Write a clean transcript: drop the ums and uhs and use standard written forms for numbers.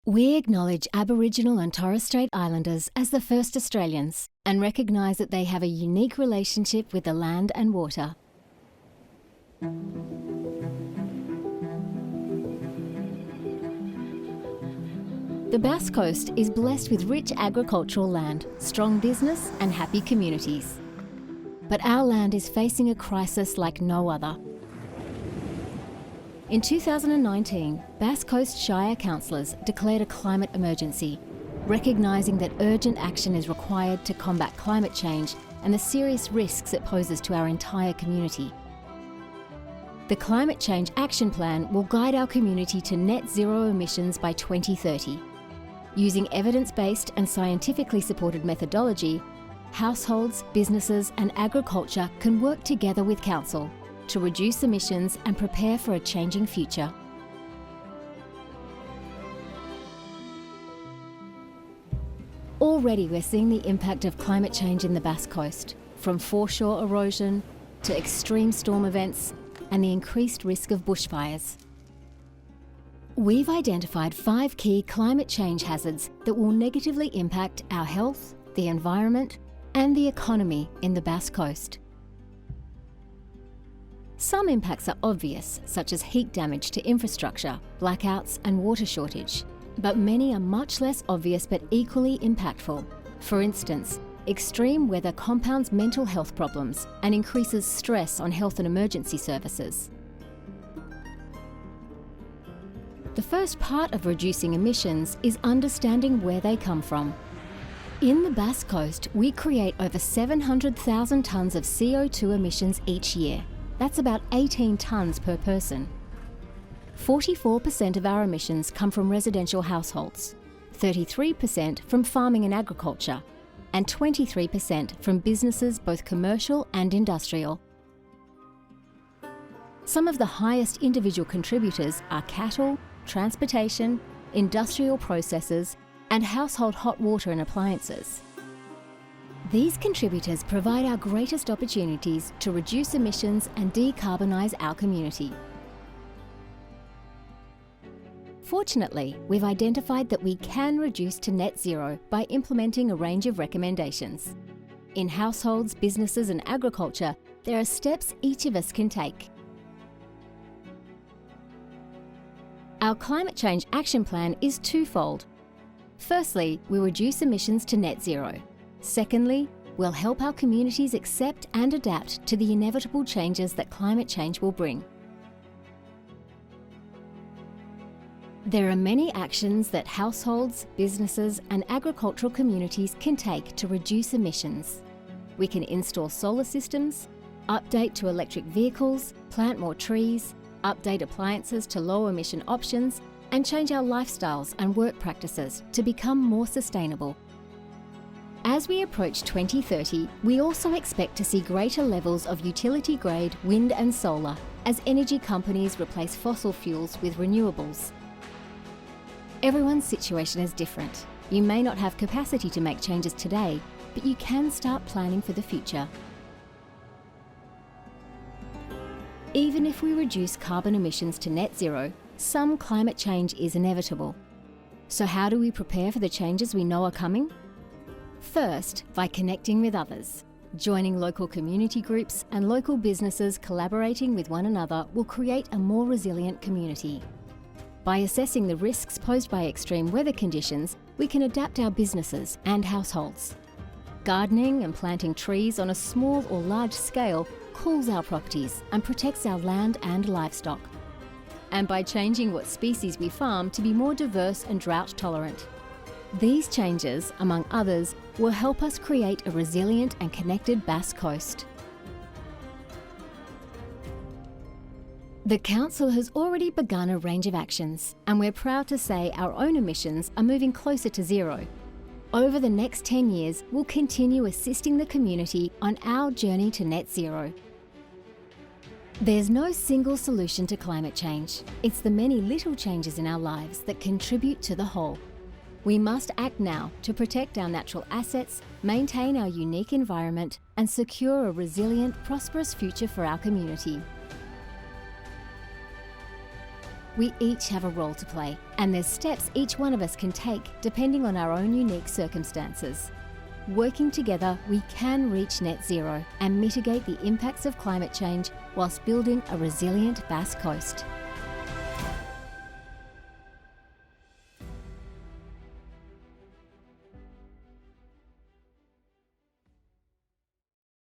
We acknowledge Aboriginal and Torres Strait Islanders as the first Australians and recognise that they have a unique relationship with the land and water. The Bass Coast is blessed with rich agricultural land, strong business and happy communities. But our land is facing a crisis like no other. In 2019, Bass Coast Shire councillors declared a climate emergency, recognising that urgent action is required to combat climate change and the serious risks it poses to our entire community. The Climate Change Action Plan will guide our community to net zero emissions by 2030. Using evidence-based and scientifically supported methodology, households, businesses and agriculture can work together with Council to reduce emissions and prepare for a changing future. Already we're seeing the impact of climate change in the Bass Coast, from foreshore erosion to extreme storm events and the increased risk of bushfires. We've identified 5 key climate change hazards that will negatively impact our health, the environment and the economy in the Bass Coast. Some impacts are obvious, such as heat damage to infrastructure, blackouts and water shortage, but many are much less obvious but equally impactful. For instance, extreme weather compounds mental health problems and increases stress on health and emergency services. The first part of reducing emissions is understanding where they come from. In the Bass Coast, we create over 700,000 tonnes of CO2 emissions each year. That's about 18 tonnes per person. 44% of our emissions come from residential households, 33% from farming and agriculture, and 23% from businesses both commercial and industrial. Some of the highest individual contributors are cattle, transportation, industrial processes, and household hot water and appliances. These contributors provide our greatest opportunities to reduce emissions and decarbonise our community. Fortunately, we've identified that we can reduce to net zero by implementing a range of recommendations. In households, businesses and agriculture, there are steps each of us can take. Our Climate Change Action Plan is twofold. Firstly, we reduce emissions to net zero. Secondly, we'll help our communities accept and adapt to the inevitable changes that climate change will bring. There are many actions that households, businesses and agricultural communities can take to reduce emissions. We can install solar systems, update to electric vehicles, plant more trees, update appliances to low emission options, and change our lifestyles and work practices to become more sustainable. As we approach 2030, we also expect to see greater levels of utility-grade wind and solar as energy companies replace fossil fuels with renewables. Everyone's situation is different. You may not have capacity to make changes today, but you can start planning for the future. Even if we reduce carbon emissions to net zero, some climate change is inevitable. So how do we prepare for the changes we know are coming? First, by connecting with others. Joining local community groups and local businesses collaborating with one another will create a more resilient community. By assessing the risks posed by extreme weather conditions, we can adapt our businesses and households. Gardening and planting trees on a small or large scale cools our properties and protects our land and livestock. And by changing what species we farm to be more diverse and drought tolerant. These changes, among others, will help us create a resilient and connected Bass Coast. The Council has already begun a range of actions, and we're proud to say our own emissions are moving closer to zero. Over the next 10 years, we'll continue assisting the community on our journey to net zero. There's no single solution to climate change. It's the many little changes in our lives that contribute to the whole. We must act now to protect our natural assets, maintain our unique environment, and secure a resilient, prosperous future for our community. We each have a role to play, and there's steps each one of us can take depending on our own unique circumstances. Working together, we can reach net zero and mitigate the impacts of climate change whilst building a resilient Bass Coast.